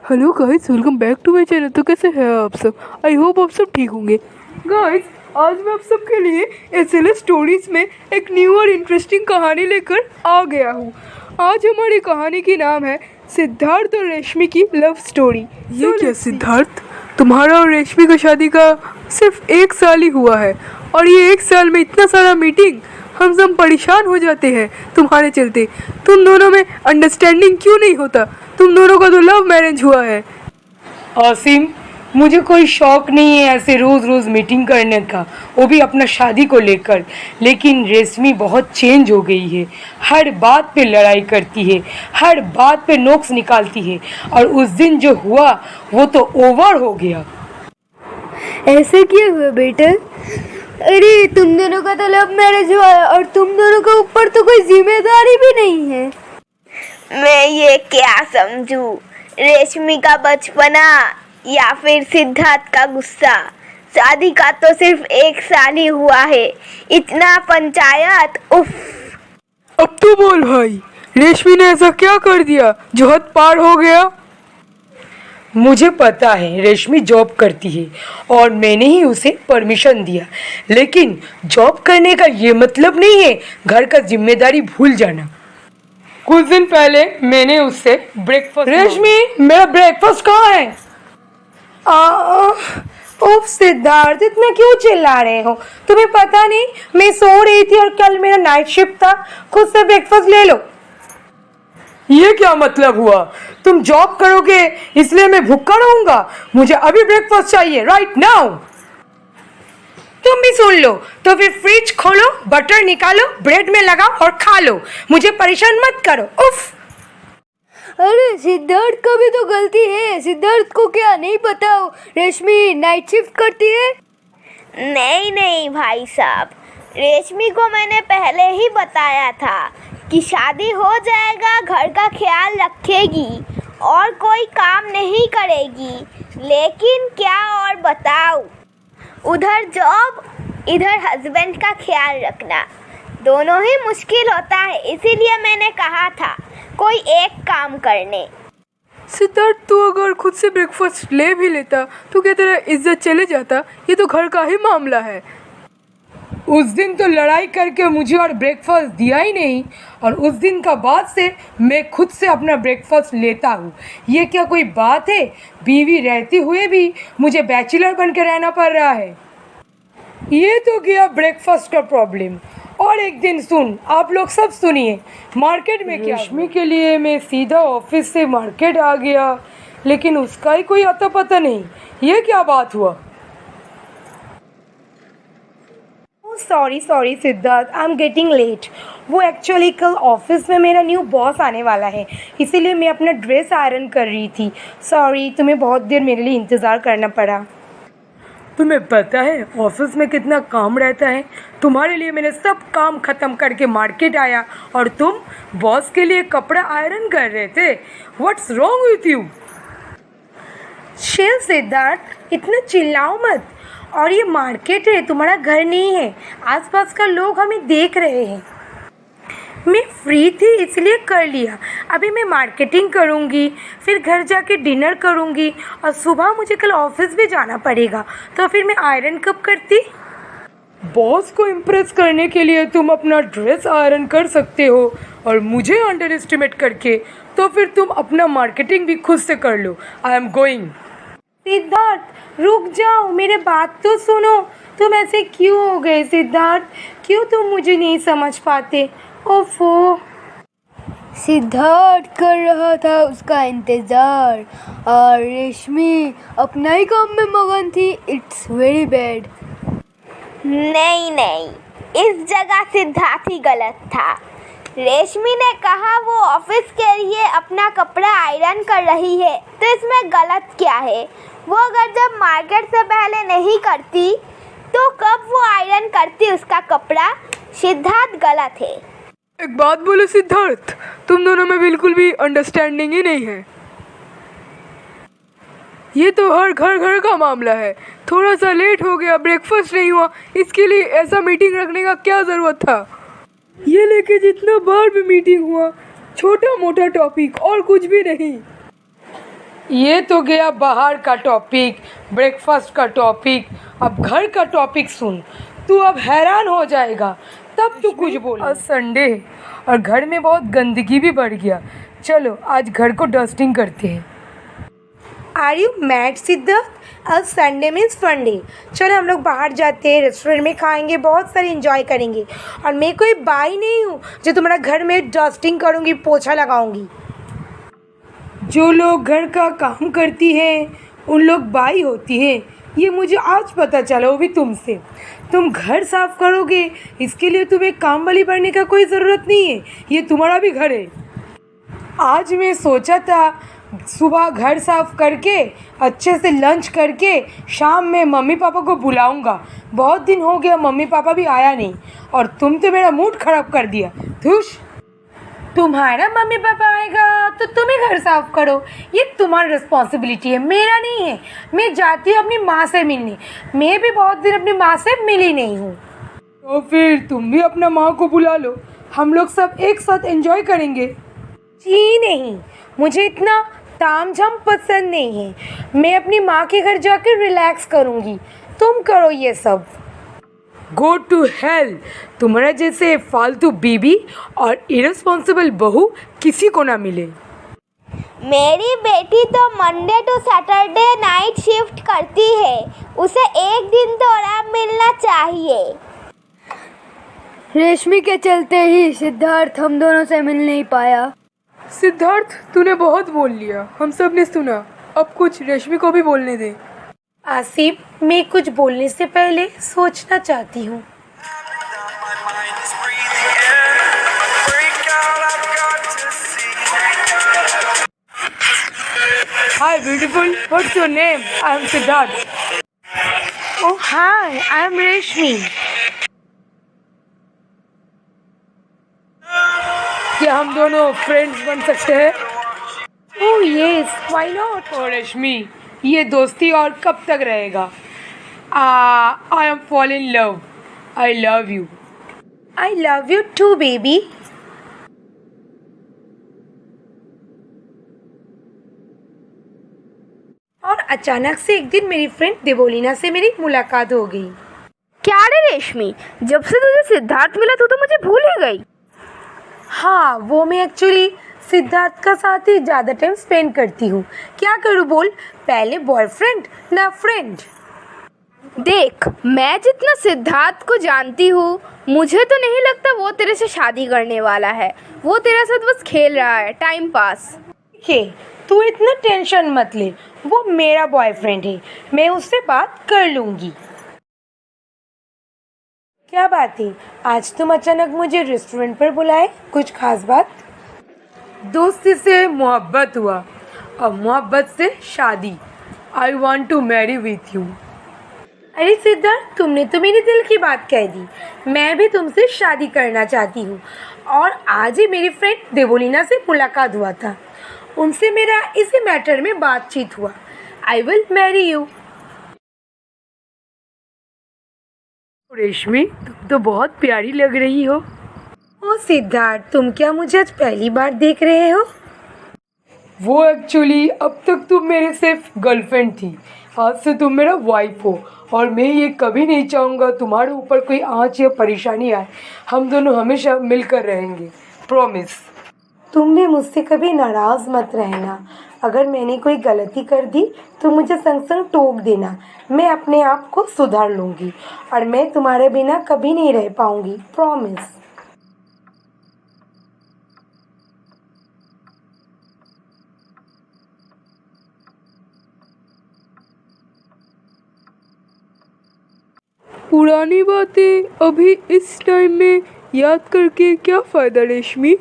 Hello guys, welcome back to my channel. तो कैसे हैं आप सब? आई होप आप सब ठीक होंगे। गाइस, आज मैं आप सबके लिए एसएलएस स्टोरीज में एक न्यू और इंटरेस्टिंग कहानी लेकर आ गया हूँ। आज हमारी कहानी की नाम है सिद्धार्थ और रेशमी की लव स्टोरी। ये क्या सिद्धार्थ, तुम्हारा और रेशमी का शादी का सिर्फ 1 साल ही हुआ है और ये 1 साल में इतना सारा मीटिंग, हम सब परेशान हो जाते हैं तुम्हारे चलते। तुम दोनों में अंडरस्टैंडिंग क्यों नहीं होता? तुम दोनों का तो लव मैरिज हुआ है। आसिम, मुझे कोई शौक नहीं है ऐसे रोज रोज मीटिंग करने का, वो भी अपना शादी को लेकर। लेकिन रेशमी बहुत चेंज हो गई है, हर बात पे लड़ाई करती है, हर बात पे नोक्स निकालती है। और उस दिन जो हुआ वो तो ओवर हो गया। ऐसे क्यों हुआ बेटा? अरे तुम दोनों का तो लव मैरिज हुआ है और तुम दोनों के ऊपर तो कोई जिम्मेदारी भी नहीं है। मैं ये क्या समझूं, रेशमी का बचपना या फिर सिद्धार्थ का गुस्सा? शादी का तो सिर्फ 1 साल ही हुआ है, इतना पंचायत, उफ। अब तो बोल भाई, रेशमी ने ऐसा क्या कर दिया जो हद पार हो गया? मुझे पता है रेशमी जॉब करती है और मैंने ही उसे परमिशन दिया, लेकिन जॉब करने का ये मतलब नहीं है घर का जिम्मेदारी भूल जाना। कुछ दिन पहले मैंने उससे ब्रेकफास्ट, रेशमी मेरा ब्रेकफास्ट कहाँ है? ओफ सिद्धार्थ, इतना क्यों चिल्ला रहे हो? तुम्हें पता नहीं मैं सो रही थी और कल मेरा नाइट शिफ्ट था। खुद से ब्रेकफास्ट ले लो। ये क्या मतलब हुआ? तुम जॉब करोगे इसलिए मैं भूखा रहूंगा? मुझे अभी ब्रेकफास्ट चाहिए, राइट नाउ। तुम भी सुन लो, तो फिर फ्रिज खोलो, बटर निकालो, ब्रेड में लगाओ और खा लो। मुझे परेशान मत करो, उफ। अरे सिद्धार्थ का भी तो गलती है। सिद्धार्थ को क्या नहीं पता रेशमी नाइट शिफ्ट करती है? नहीं नहीं भाई साहब, रेशमी को मैंने पहले ही बताया था कि शादी हो जाएगा, घर का ख्याल रखेगी और कोई काम नहीं करेगी। लेकिन क्या और बताऊं, उधर जॉब, इधर हस्बैंड का ख्याल रखना, दोनों ही मुश्किल होता है। इसीलिए मैंने कहा था कोई एक काम करने। सिद्धार्थ, तू अगर खुद से ब्रेकफास्ट ले भी लेता तो क्या तेरा इज्जत चले जाता? ये तो घर का ही मामला है। उस दिन तो लड़ाई करके मुझे और ब्रेकफास्ट दिया ही नहीं, और उस दिन का बाद से मैं खुद से अपना ब्रेकफास्ट लेता हूँ। ये क्या कोई बात है? बीवी रहते हुए भी मुझे बैचलर बन के रहना पड़ रहा है। ये तो गया ब्रेकफास्ट का प्रॉब्लम। और एक दिन सुन, आप लोग सब सुनिए, मार्केट में क्या। रेशमी के लिए मैं सीधा ऑफिस से मार्केट आ गया, लेकिन उसका ही कोई अता पता नहीं। ये क्या बात हुआ? Sorry Siddharth, I am getting late. वो एक्चुअली कल ऑफिस में मेरा न्यू बॉस आने वाला है, इसीलिए मैं अपना ड्रेस आयरन कर रही थी। सॉरी, तुम्हें बहुत देर मेरे लिए इंतज़ार करना पड़ा। तुम्हें पता है ऑफिस में कितना काम रहता है? तुम्हारे लिए मैंने सब काम ख़त्म करके मार्केट आया और तुम बॉस के लिए कपड़ा आयरन कर रहे थे। What's wrong with you? शिल सिद्धार्थ, इतना चिल्लाओ मत। और ये मार्केट है, तुम्हारा घर नहीं है। आसपास का लोग हमें देख रहे हैं। मैं फ्री थी इसलिए कर लिया। अभी मैं मार्केटिंग करूँगी, फिर घर जाके डिनर करूँगी और सुबह मुझे कल ऑफिस भी जाना पड़ेगा, तो फिर मैं आयरन कब करती? बॉस को इम्प्रेस करने के लिए तुम अपना ड्रेस आयरन कर सकते हो और मुझे अंडर एस्टिमेट करके, तो फिर तुम अपना मार्केटिंग भी खुद से कर लो। I am going. सिद्धार्थ रुक जाओ, मेरे बात तो सुनो। तुम ऐसे क्यों हो गए सिद्धार्थ? क्यों तुम मुझे नहीं समझ पाते? ओफो। सिद्धार्थ कर रहा था उसका इंतजार और रेशमी अपना ही काम में मगन थी। It's very bad. नहीं नहीं, इस जगह सिद्धार्थ ही गलत था। रेशमी ने कहा वो ऑफिस के लिए अपना कपड़ा आयरन कर रही है, तो इसमें गलत क्या है? वो अगर जब मार्केट से पहले नहीं करती तो कब वो आयरन करती उसका कपड़ा? सिद्धार्थ गलत है। एक बात बोलो सिद्धार्थ, तुम दोनों में बिल्कुल भी अंडरस्टैंडिंग ही नहीं है। ये तो हर घर का मामला है। थोड़ा सा लेट हो गया, ब्रेकफास्ट नहीं हुआ, इसके लिए ऐसा मीटिंग रखने का क्या ज़रूरत था? ये लेके जितना बार भी मीटिंग हुआ, छोटा मोटा टॉपिक और कुछ भी नहीं। ये तो गया बाहर का टॉपिक, ब्रेकफास्ट का टॉपिक। अब घर का टॉपिक सुन, तू अब हैरान हो जाएगा। तब तू कुछ बोल। आज संडे है और घर में बहुत गंदगी भी बढ़ गया। चलो आज घर को डस्टिंग करते हैं। Are you mad Siddharth? आज संडे मीन्स फंडे। चलो हम लोग बाहर जाते हैं, रेस्टोरेंट में खाएंगे, बहुत सारे इंजॉय करेंगे। और मैं कोई बाई नहीं हूँ जो तुम्हारा घर में डस्टिंग करूँगी, पोछा लगाऊंगी। जो लोग घर का काम करती हैं उन लोग बाई होती हैं, ये मुझे आज पता चला, वो भी तुमसे। तुम घर साफ करोगे, इसके लिए तुम्हें काम वाली बनने का कोई ज़रूरत नहीं है, ये तुम्हारा भी घर है। आज मैं सोचा था सुबह घर साफ करके अच्छे से लंच करके शाम में मम्मी पापा को बुलाऊंगा। बहुत दिन हो गया मम्मी पापा भी आया नहीं, और तुम तो मेरा मूड ख़राब कर दिया। धुश। तुम्हारा मम्मी पापा आएगा तो तुम्हें घर साफ करो, ये तुम्हारी रिस्पॉन्सिबिलिटी है, मेरा नहीं है। मैं जाती हूँ अपनी माँ से मिलने, मैं भी बहुत दिन अपनी माँ से मिली नहीं हूँ। तो फिर तुम भी अपना माँ को बुला लो, हम लोग सब एक साथ एंजॉय करेंगे। जी नहीं, मुझे इतना तामझाम पसंद नहीं है। मैं अपनी माँ के घर जाकर रिलैक्स करूँगी, तुम करो ये सब। Go to hell. तुम्हारा जैसे फालतू बीबी और इरेस्पॉन्सिबल बहू किसी को ना मिले। मेरी बेटी तो Monday to Saturday night shift करती है, उसे एक दिन तो आराम मिलना चाहिए। रेशमी के चलते ही सिद्धार्थ हम दोनों से मिल नहीं पाया। सिद्धार्थ तूने बहुत बोल लिया, हम सब ने सुना। अब कुछ रेशमी को भी बोलने दे। आसिफ, मैं कुछ बोलने से पहले सोचना चाहती हूँ। Hi beautiful, what's your name? I am Siddharth. Oh hi, I am Reshmi. क्या हम दोनों फ्रेंड्स बन सकते हैं? Oh yes, why not. Oh Reshmi, ये दोस्ती और कब तक रहेगा? I am fall in love. I love you. I love you too baby. और अचानक से एक दिन मेरी फ्रेंड देवोलीना से मेरी मुलाकात हो गई। क्या रे रेशमी, जब से तुझे सिद्धार्थ मिला तू तो मुझे भूल ही गई। हाँ, वो मैं एक्चुअली सिद्धार्थ का साथ ही ज़्यादा टाइम स्पेंड करती हूँ। क्या करूँ बोल, पहले बॉयफ्रेंड ना फ्रेंड। देख, मैं जितना सिद्धार्थ को जानती हूँ, मुझे तो नहीं लगता वो तेरे से शादी करने वाला है। वो तेरे साथ बस खेल रहा है, टाइम पास। हे, तू इतना टेंशन मत ले, वो मेरा बॉयफ्रेंड है, मैं उससे बात कर लूँगी। क्या बात है, आज तुम अचानक मुझे रेस्टोरेंट पर बुलाए, कुछ खास बात? दोस्ती से मोहब्बत हुआ और मोहब्बत से शादी। I want to marry with you. अरे सिद्धार्थ, तुमने तो मेरे दिल की बात कह दी। मैं भी तुमसे शादी करना चाहती हूँ। और आज ही मेरी फ्रेंड देवोलीना से मुलाकात हुआ था, उनसे मेरा इसी मैटर में बातचीत हुआ। I will marry you. रेशमी, तुम तो बहुत प्यारी लग रही हो। ओ सिद्धार्थ, तुम क्या मुझे आज पहली बार देख रहे हो? वो एक्चुअली अब तक तुम मेरे सिर्फ गर्लफ्रेंड थी, आज से तुम मेरा वाइफ हो। और मैं ये कभी नहीं चाहूँगा तुम्हारे ऊपर कोई आँच या परेशानी आए। हम दोनों हमेशा मिलकर रहेंगे, प्रॉमिस। तुम भी मुझसे कभी नाराज़ मत रहना। अगर मैंने कोई गलती कर दी तो मुझे संग संग टोक देना, मैं अपने आप को सुधार लूँगी। और मैं तुम्हारे बिना कभी नहीं रह पाऊँगी, प्रॉमिस। पुरानी बातें अभी इस टाइम में याद करके क्या फ़ायदा रेशमी?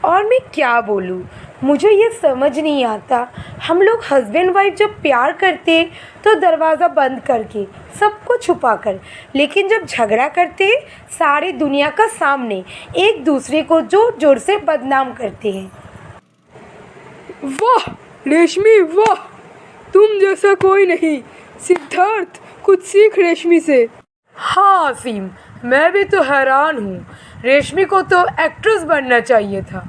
और मैं क्या बोलूँ, मुझे ये समझ नहीं आता। हम लोग हस्बैंड वाइफ जब प्यार करते तो दरवाज़ा बंद करके, सबको छुपा कर, लेकिन जब झगड़ा करते सारी दुनिया का सामने एक दूसरे को जोर जोर से बदनाम करते हैं। वाह रेशमी वाह, तुम जैसा कोई नहीं। सिद्धार्थ, कुछ सीख रेशमी से। हाँ असीम, मैं भी तो हैरान हूँ। रेशमी को तो एक्ट्रेस बनना चाहिए था।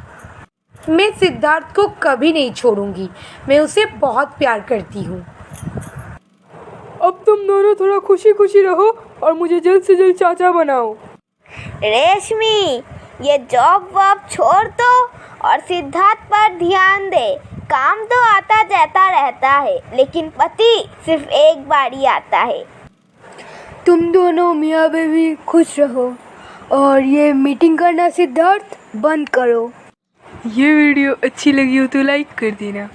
मैं सिद्धार्थ को कभी नहीं छोड़ूंगी। मैं उसे बहुत प्यार करती हूँ। अब तुम दोनों थोड़ा खुशी खुशी रहो और मुझे जल्द से जल्द चाचा बनाओ। रेशमी, ये जॉब वॉब छोड़ दो और सिद्धार्थ पर ध्यान दे। काम तो आता जाता रहता है, लेकिन पति सिर्फ एक बार ही आता है। तुम दोनों मियाँ बीवी खुश रहो और ये मीटिंग करना सिद्धार्थ बंद करो। ये वीडियो अच्छी लगी हो तो लाइक कर देना,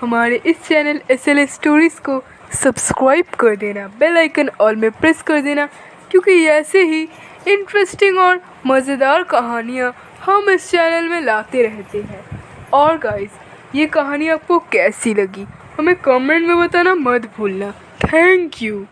हमारे इस चैनल SLS स्टोरीज़ को सब्सक्राइब कर देना, बेल आइकन ऑल में प्रेस कर देना, क्योंकि ऐसे ही इंटरेस्टिंग और मज़ेदार कहानियाँ हम इस चैनल में लाते रहते हैं। और गाइस, ये कहानी आपको कैसी लगी हमें कमेंट में बताना मत भूलना। Thank you.